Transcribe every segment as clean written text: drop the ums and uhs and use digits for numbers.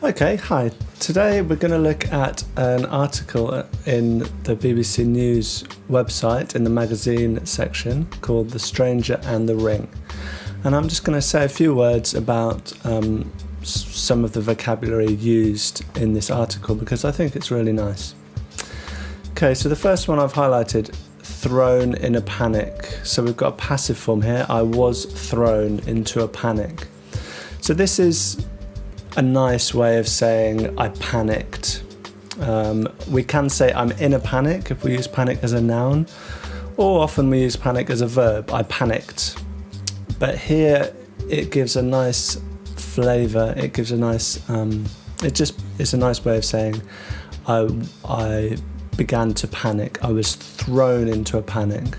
Okay, hi. Today we're going to look at an article in the BBC News website in the magazine section called The Stranger and the Ring. And I'm just going to say a few words about some of the vocabulary used in this article because I think it's really nice. Okay, so the first one I've highlighted, thrown in a panic. So we've got a passive form here, I was thrown into a panic. So this is a nice way of saying I panicked. We can say I'm in a panic if we use panic as a noun, or often we use panic as a verb, I panicked. But here it gives a nice flavour, it gives a nice, it's a nice way of saying I began to panic, I was thrown into a panic.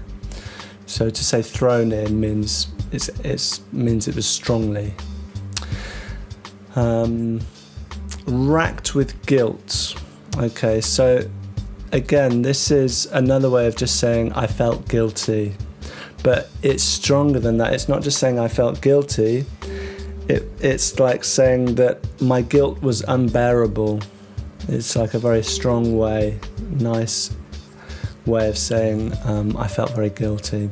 So to say thrown in means it was strongly. Racked with guilt. Okay, so again, this is another way of just saying I felt guilty, but it's stronger than that. It's not just saying I felt guilty, it's like saying that my guilt was unbearable. It's like a very strong way, nice way of saying I felt very guilty.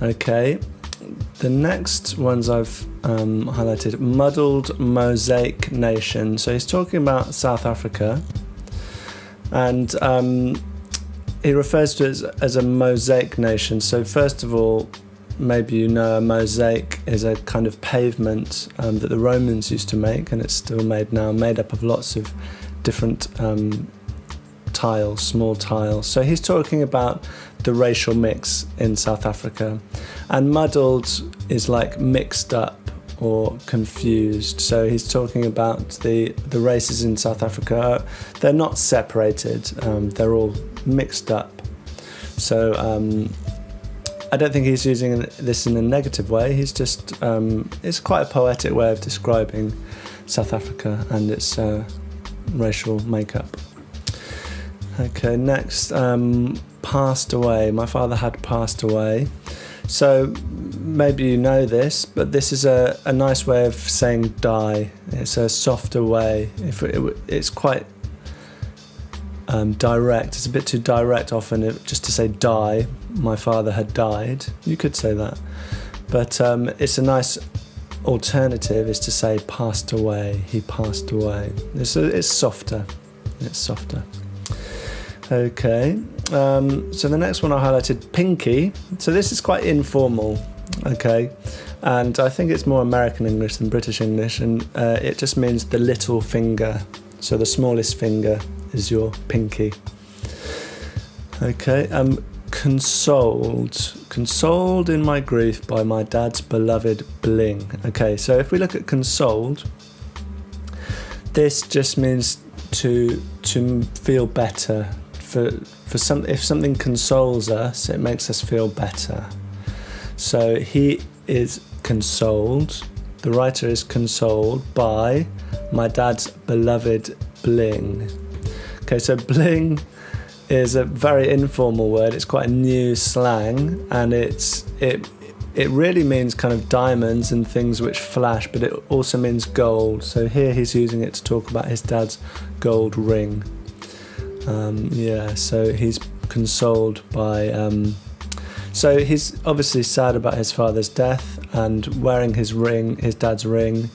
Okay, the next ones I've highlighted, muddled mosaic nation. So he's talking about South Africa, and he refers to it as a mosaic nation. So first of all, maybe you know a mosaic is a kind of pavement that the Romans used to make, and it's still made now, made up of lots of different tiles, small tiles. So he's talking about the racial mix in South Africa, and muddled is like mixed up or confused. So he's talking about the races in South Africa. They're not separated, they're all mixed up. So I don't think he's using this in a negative way. He's just it's quite a poetic way of describing South Africa and its racial makeup. Okay, next, passed away. My father had passed away. So maybe you know this, but this is a nice way of saying die. It's a softer way. It's quite direct. It's a bit too direct often just to say die. My father had died. You could say that. But it's a nice alternative is to say passed away. He passed away. It's softer. It's softer. Okay, so the next one I highlighted, pinky. So this is quite informal, okay, and I think it's more American English than British English, and it just means the little finger. So the smallest finger is your pinky. Okay, consoled in my grief by my dad's beloved bling. Okay, so if we look at consoled, this just means to feel better. If something consoles us, it makes us feel better. So he is consoled, the writer is consoled by my dad's beloved bling. Okay, so bling is a very informal word. It's quite a new slang, and it really means kind of diamonds and things which flash, but it also means gold. So here he's using it to talk about his dad's gold ring. So he's consoled by... so he's obviously sad about his father's death, and wearing his dad's ring,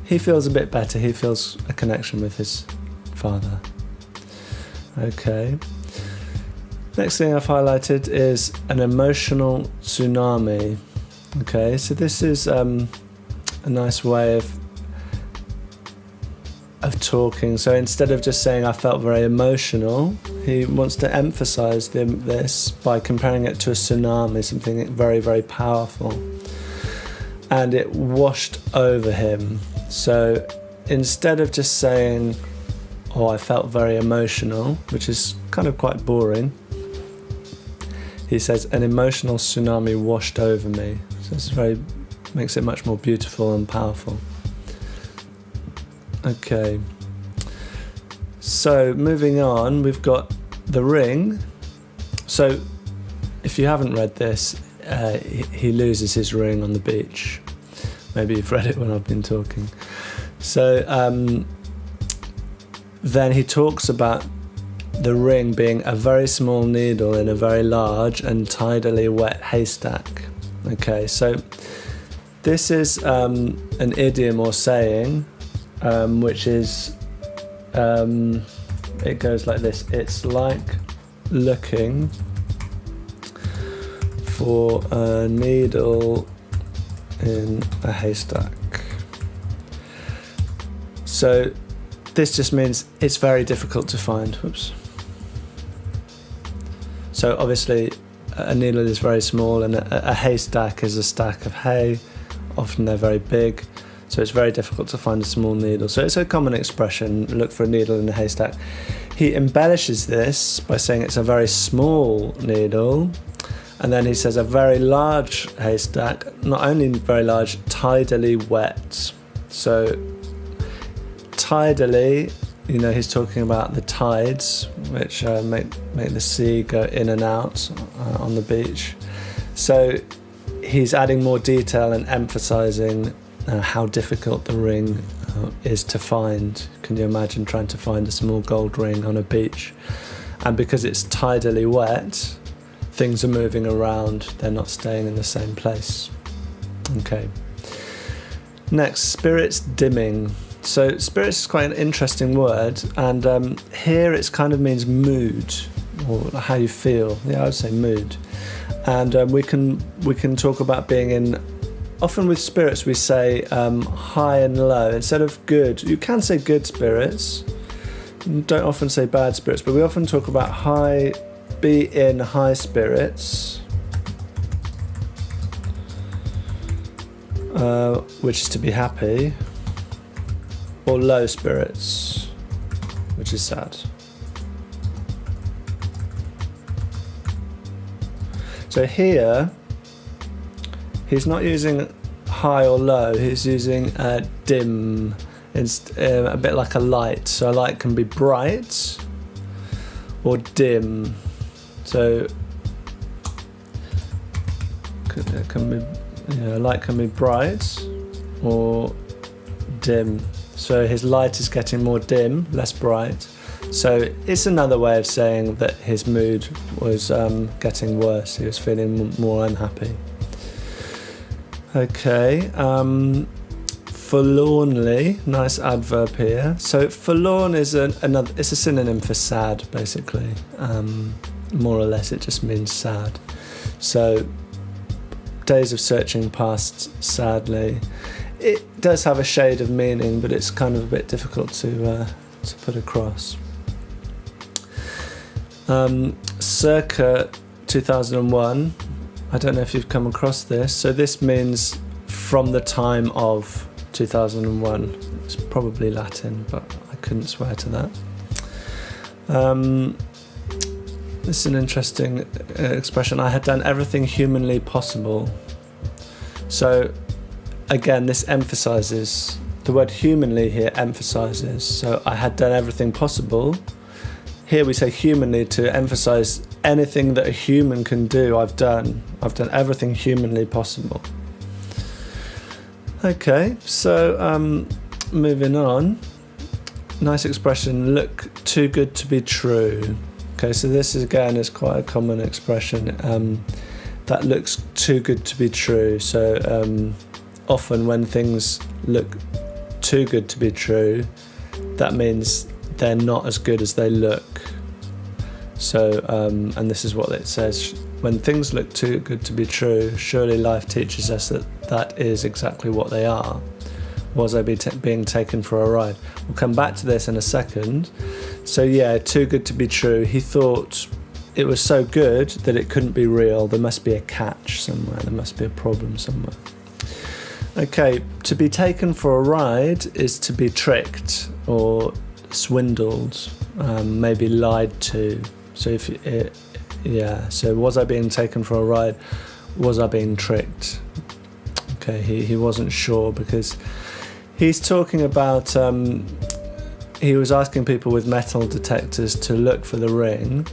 he feels a bit better. He feels a connection with his father. Okay. Next thing I've highlighted is an emotional tsunami. Okay, so this is a nice way of talking. So instead of just saying I felt very emotional, he wants to emphasize this by comparing it to a tsunami, something very, very powerful. And it washed over him. So instead of just saying, oh, I felt very emotional, which is kind of quite boring, he says an emotional tsunami washed over me. So it's makes it much more beautiful and powerful. Okay, so moving on, we've got the ring. So if you haven't read this, he loses his ring on the beach. Maybe you've read it when I've been talking. So then he talks about the ring being a very small needle in a very large and tidally wet haystack. Okay, so this is an idiom or saying, which is, it goes like this: it's like looking for a needle in a haystack. So this just means it's very difficult to find. Whoops. So obviously a needle is very small, and a haystack is a stack of hay. Often they're very big, so it's very difficult to find a small needle. So it's a common expression, look for a needle in a haystack. He embellishes this by saying it's a very small needle, and then he says a very large haystack, not only very large, tidally wet. So tidally, he's talking about the tides, which make the sea go in and out on the beach. So he's adding more detail and emphasizing how difficult the ring is to find. Can you imagine trying to find a small gold ring on a beach? And because it's tidally wet, things are moving around, they're not staying in the same place. Okay. Next, spirits dimming. So spirits is quite an interesting word, and here it kind of means mood, or how you feel. Yeah, I would say mood. And we can talk about being in. Often with spirits we say high and low instead of good. You can say good spirits. You don't often say bad spirits, but we often talk about be in high spirits, which is to be happy, or low spirits, which is sad. So here, he's not using high or low, he's using dim. It's a bit like a light. So a light can be bright or dim. So a light can be bright or dim. So his light is getting more dim, less bright. So it's another way of saying that his mood was getting worse. He was feeling more unhappy. Okay, forlornly, nice adverb here. So forlorn is it's a synonym for sad, basically. More or less, it just means sad. So days of searching passed sadly. It does have a shade of meaning, but it's kind of a bit difficult to put across. Circa 2001, I don't know if you've come across this. So this means from the time of 2001. It's probably Latin, but I couldn't swear to that. This is an interesting expression. I had done everything humanly possible. So again, this emphasizes, the word humanly here emphasizes. So I had done everything possible. Here we say humanly to emphasize anything that a human can do, I've done. I've done everything humanly possible. Okay, so moving on. Nice expression, look too good to be true. Okay, so this is quite a common expression. That looks too good to be true. So often when things look too good to be true, that means they're not as good as they look. So, and this is what it says: when things look too good to be true, surely life teaches us that is exactly what they are. Was I being taken for a ride? We'll come back to this in a second. So yeah, too good to be true. He thought it was so good that it couldn't be real. There must be a catch somewhere. There must be a problem somewhere. Okay, to be taken for a ride is to be tricked or swindled, maybe lied to. So so was I being taken for a ride? Was I being tricked? Okay, he wasn't sure because he's talking about, he was asking people with metal detectors to look for the ring,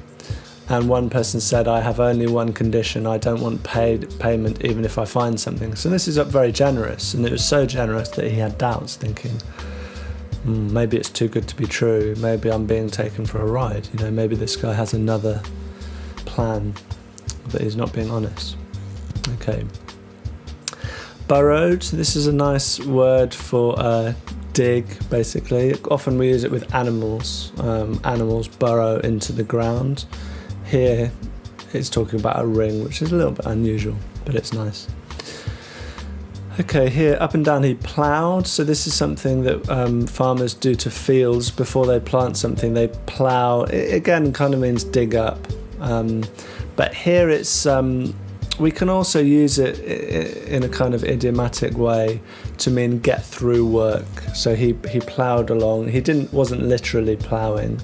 and one person said, I have only one condition, I don't want payment even if I find something. So this is very generous, and it was so generous that he had doubts, thinking, Maybe it's too good to be true. Maybe I'm being taken for a ride. You know, maybe this guy has another plan, but he's not being honest. Okay. Burrowed. This is a nice word for dig, basically. Often we use it with animals. Animals burrow into the ground. Here it's talking about a ring, which is a little bit unusual, but it's nice. Okay, here up and down he ploughed. So this is something that farmers do to fields before they plant something. They plough. It again kind of means dig up. But here it's we can also use it in a kind of idiomatic way to mean get through work. So he ploughed along. He wasn't literally ploughing,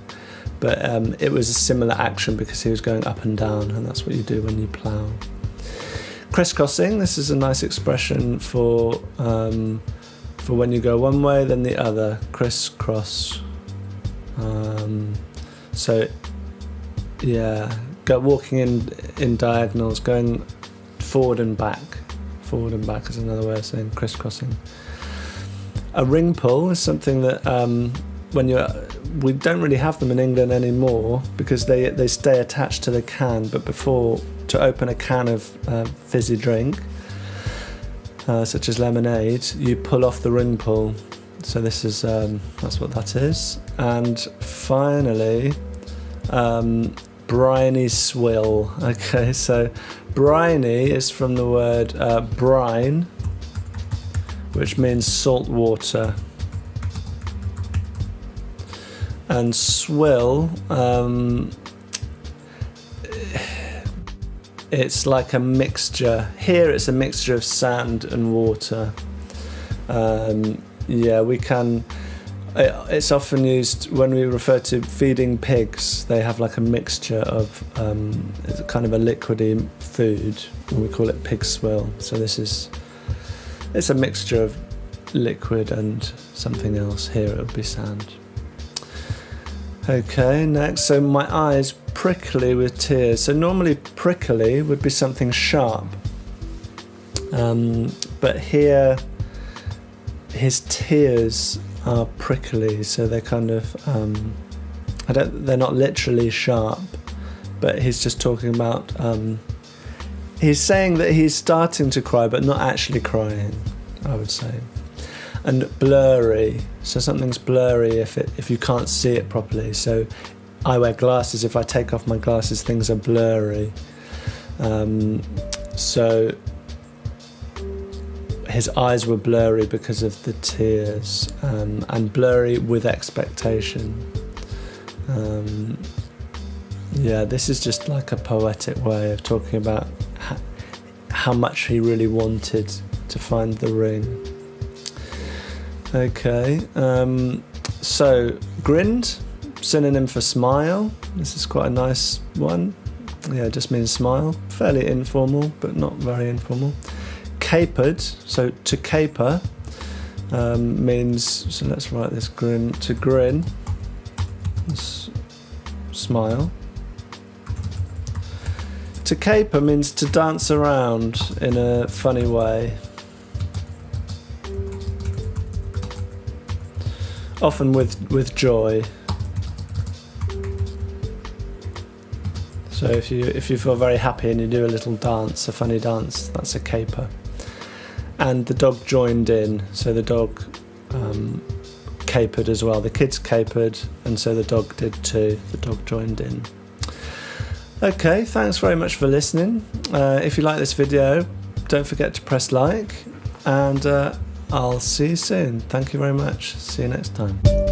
but it was a similar action because he was going up and down, and that's what you do when you plough. Crisscrossing. This is a nice expression for when you go one way then the other. Crisscross. So yeah, walking in diagonals, going forward and back. Forward and back is another way of saying crisscrossing. A ring pull is something that we don't really have them in England anymore because they stay attached to the can. But before, to open a can of fizzy drink, such as lemonade, you pull off the ring pull. So this is that's what that is. And finally, briny swill. Okay, so briny is from the word brine, which means salt water. And swill, it's like a mixture. Here it's a mixture of sand and water. Yeah, we can. It's often used when we refer to feeding pigs. They have like a mixture of it's kind of a liquidy food, and we call it pig swill. So it's a mixture of liquid and something else. Here it would be sand. Okay, next. So my eyes prickly with tears. So normally prickly would be something sharp, but here his tears are prickly, so they're kind of they're not literally sharp, but he's just talking about he's saying that he's starting to cry but not actually crying, I would say. And blurry, so something's blurry if you can't see it properly. So I wear glasses. If I take off my glasses, things are blurry. So his eyes were blurry because of the tears, and blurry with expectation. Yeah, this is just like a poetic way of talking about how much he really wanted to find the ring. Okay, so grinned, synonym for smile. This is quite a nice one. Yeah, it just means smile. Fairly informal, but not very informal. Capered, so to caper means, so let's write this, grin, to grin, smile. To caper means to dance around in a funny way. Often with joy. So if you feel very happy and you do a little dance, a funny dance, that's a caper. And the dog joined in, so the dog capered as well. The kids capered, and so the dog did too. The dog joined in. Okay, thanks very much for listening. If you like this video, don't forget to press like, and I'll see you soon. Thank you very much. See you next time.